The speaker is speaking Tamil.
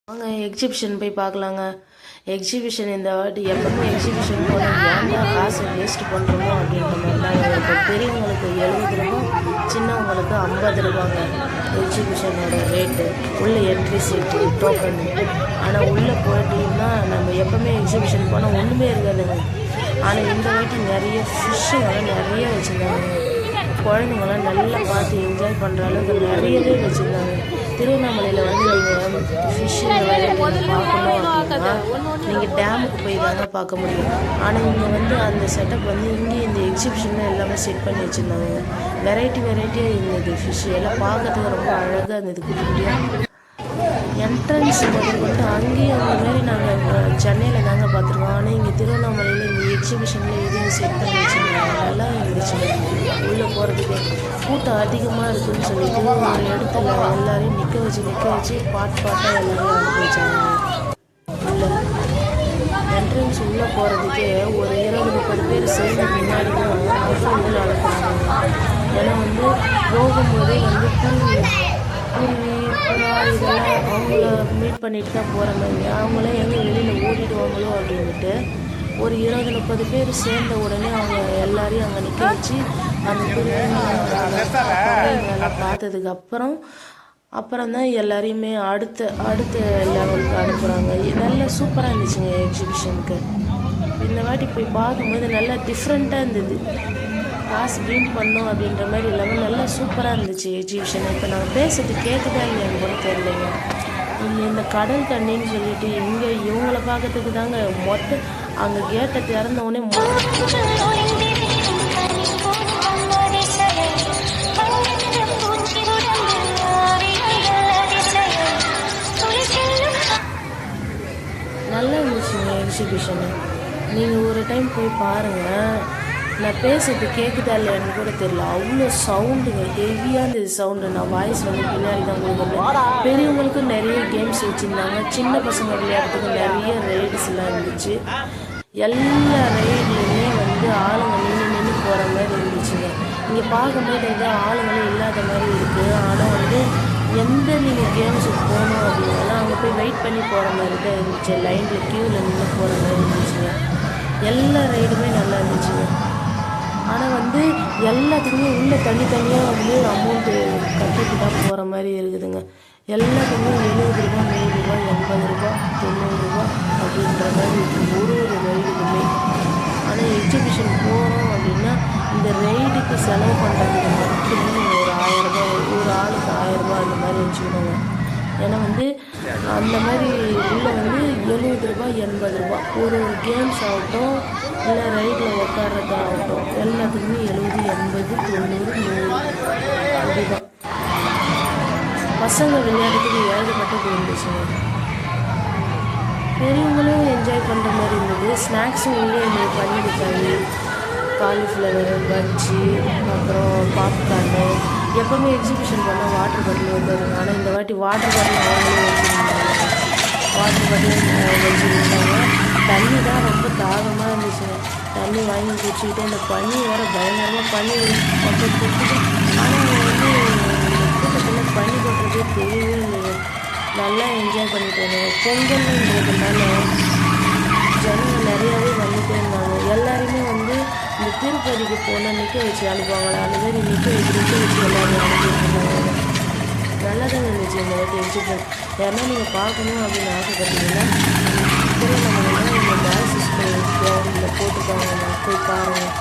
வாங்க எக்ஸிபிஷன் போய் பார்க்கலாங்க. எக்ஸிபிஷன் இந்த வாட்டி எப்பவுமே எக்ஸிபிஷன் போனால் ஏன்டா காசை வேஸ்ட் பண்ணுறோமோ அப்படின்ற மாதிரி தான் இருக்கும். பெரியவங்களுக்கு 70 ரூபா, சின்னவங்களுக்கு 50 ரூபாங்க எக்ஸிபிஷனோட ரேட்டு. உள்ளே என்ட்ரி சீட்டு டோக்கன். ஆனால் உள்ளே போயிட்டீங்கன்னா நம்ம எப்பவுமே எக்ஸிபிஷன் போனால் ஒன்றுமே இருக்காதுங்க. ஆனால் இந்த வாட்டி நிறைய ஃபிஷ்ஷுங்கெல்லாம் நிறைய வச்சுருந்தாங்க. குழந்தைங்களாம் நல்லா பார்த்து என்ஜாய் பண்ணுற அளவுக்கு நிறையவே வச்சுருந்தாங்க. திருவண்ணாமலையில் வந்து நீங்கள் ஃபிஷ்ஷு பார்க்கணும் அப்படின்னா நீங்கள் டேமுக்கு போய் தாங்க பார்க்க முடியும். ஆனால் இங்கே வந்து அந்த செட்டப் வந்து இங்கே இந்த எக்ஸிபிஷனில் எல்லாமே செட் பண்ணி வச்சுருந்தாங்க. வெரைட்டியாக இருந்தது. ஃபிஷ்ஷு எல்லாம் பார்க்கறதுக்கு ரொம்ப அழகாக இருந்தது. குட்டியாக என்ட்ரன்ஸ் முதல்கொண்டு அங்கேயும் அந்த மாதிரி நாங்கள் சென்னையில் தாங்க பார்த்துருக்கோம். ஆனால் இங்கே திருவண்ணாமலையில் இந்த எக்ஸிபிஷனில் எதுவும் செட் பண்ணி வச்சுருந்தாங்க. நல்லா இருந்துச்சு. உள்ளே போகிறதுக்கு கூட்டம் அதிகமாக இருக்குதுன்னு சொல்லிட்டு ஒரு இடத்துல எல்லாரையும் நிற்க வச்சு பாட்டாக எல்லாரையும் அனுப்பி வச்சாங்க. உள்ளே என்ட்ரன்ஸ் உள்ளே போகிறதுக்கே ஒரு 20-30 பேர் சேர்ந்து பின்னாடி தான் உள்ளே அனுப்புகிறாங்க. ஏன்னா வந்து போகும்போதே வந்து குருவி இதெல்லாம் அவங்கள மீட் பண்ணிட்டு தான் போகிற மாதிரி. அவங்களே எங்கே வெளியில் ஓடிடுவாங்களோ அப்படின்ட்டு ஒரு 20-30 பேர் சேர்ந்த உடனே அவங்க எல்லாரையும் அங்கே நிற்க வச்சு அந்த குருவிங்கெல்லாம் பார்த்ததுக்கு அப்புறம் தான் எல்லாரையுமே அடுத்த லெவலுக்கு அனுப்புகிறாங்க. நல்லா சூப்பராக இருந்துச்சுங்க எக்ஸிபிஷனுக்கு. இந்த வாட்டி போய் பார்க்கும்போது நல்லா டிஃப்ரெண்ட்டாக இருந்தது. காசு வீண் பண்ணோம் அப்படின்ற மாதிரி இல்லாமல் நல்லா சூப்பராக இருந்துச்சு எக்ஸிபிஷன். இப்போ நாங்கள் பேசுறது கேட்குதா இல்லையான்னு கூட தெரியலைங்க. இங்கே இந்த கடல் கண்ணின்னு சொல்லிட்டு இங்கே இவங்களை பார்க்கறதுக்கு தாங்க அங்கே கேட்டை திறந்தோடனே நல்லா இருந்துச்சுங்க எக்ஸிபிஷனு. நீங்கள் ஒரு டைம் போய் பாருங்கள். நான் பேசுறது கேட்குதா இல்லையான்னு கூட தெரியல. அவ்வளோ சவுண்டுங்க, ஹெவியாக இருந்தது சவுண்டு. நான் வாய்ஸ் வந்து பின்னாடி தான் கொடுக்குறேன். பெரியவங்களுக்கும் நிறைய கேம்ஸ் வச்சுருந்தாங்க. சின்ன பசங்க விளையாடுறதுக்கு நிறைய ரைட்ஸ்லாம் இருந்துச்சு. எல்லா ரைட்லேயுமே வந்து ஆளுங்க நின்று போகிற மாதிரி இருந்துச்சுங்க. இங்கே பார்க்கும்போது ஏதோ ஆளுங்களும் இல்லாத மாதிரி இருக்குது. ஆனால் வந்து எந்த நீங்கள் கேம்ஸுக்கு போகணும் அப்படின்னாலும் அங்கே போய் வெயிட் பண்ணி போகிற மாதிரி தான் இருந்துச்சு. லைனில் க்யூவில் நின்று போகிற மாதிரி இருந்துச்சுங்க. எல்லா ரைடுமே நல்லா இருந்துச்சுங்க. ஆனால் வந்து எல்லாத்துக்குமே உள்ளே தனித்தனியாக வந்து அமௌண்ட்டு கட்டிட்டு தான் போகிற மாதிரி இருக்குதுங்க. எல்லாத்துக்குமே 70 ரூபா, 100 ரூபா, 80 ரூபா, 90 ரூபா அப்படின்ற மாதிரி இருக்குது ஒரு ரைடுக்குமே. ஆனால் எக்ஸிபிஷன் போகிறோம் அப்படின்னா இந்த ரைடுக்கு செலவு பண்ணுறதுக்கு மட்டுமே ஒரு 1000 ரூபா, ஒரு ஆளுக்கு 1000 ரூபா அந்த மாதிரி வச்சுக்கணுங்க. ஏன்னா வந்து அந்த மாதிரி உள்ளே வந்து 70 ரூபா, 80 ரூபா ஒரு கேம்ஸ் ஆகட்டும் இல்லை ரைடில் உட்கார்றதாகட்டும் எல்லாத்துக்குமே 70, 80, 90, 100 அப்படிதான். பசங்க விளையாடுறதுக்கு ஏகப்பட்டது இருந்துச்சுங்க. பெரியவங்களும் என்ஜாய் பண்ணுற மாதிரி இருந்தது. ஸ்நாக்ஸும் உள்ளே எங்களுக்கு பண்ணி கொடுத்தாங்க. காலிஃப்ளவர் பஜ்ஜி, அப்புறம் பாப்கார்னு. எப்போவுமே எக்ஸிபிஷன் பண்ணால் வாட்டர் பாட்டில் வந்துடுங்க. ஆனால் இந்த வாட்டி வாட்டர் பாட்டில் அவங்களே வச்சுருந்தாங்க. வாட்டர் பாட்டில் வச்சுருந்தாங்க. தண்ணி தான் ரொம்ப தாகமாக இருந்துச்சுங்க. தண்ணி வாங்கி குடிச்சிக்கிட்டு இந்த பனி வேறு பயங்கரமாக பனி பக்கம் கொடுத்துட்டு. ஆனால் அவங்க வந்து கூட்டத்தில் பனி கொட்டுறதே தெரியவே இல்லைங்க. நல்லா என்ஜாய் பண்ணிட்டு வந்தாங்க. பொங்கல்ன்றதுனால ஜனங்க நிறையாவே வந்துட்டே இருந்தாங்க. எல்லாருமே வந்து இந்த திருப்பதிக்கு போனால் நிற்க வச்சு அனுப்புவாங்களா அந்த மாதிரி நிற்க வச்சு எல்லாரும் அனுப்பிட்டு இருந்தாங்க. நல்லா தான் இருந்துச்சு இந்த வாட்டி எக்ஸிபிஷன். யாருன்னா நீங்கள் பார்க்கணும் அப்படின்னு ஆசைப்பட்டீங்கன்னா திருவண்ணாமலையில் இந்த டான்ஸ் ஸ்கூல் கிரவுண்டில் போட்டுருக்காங்க. போய் பாருங்கள்.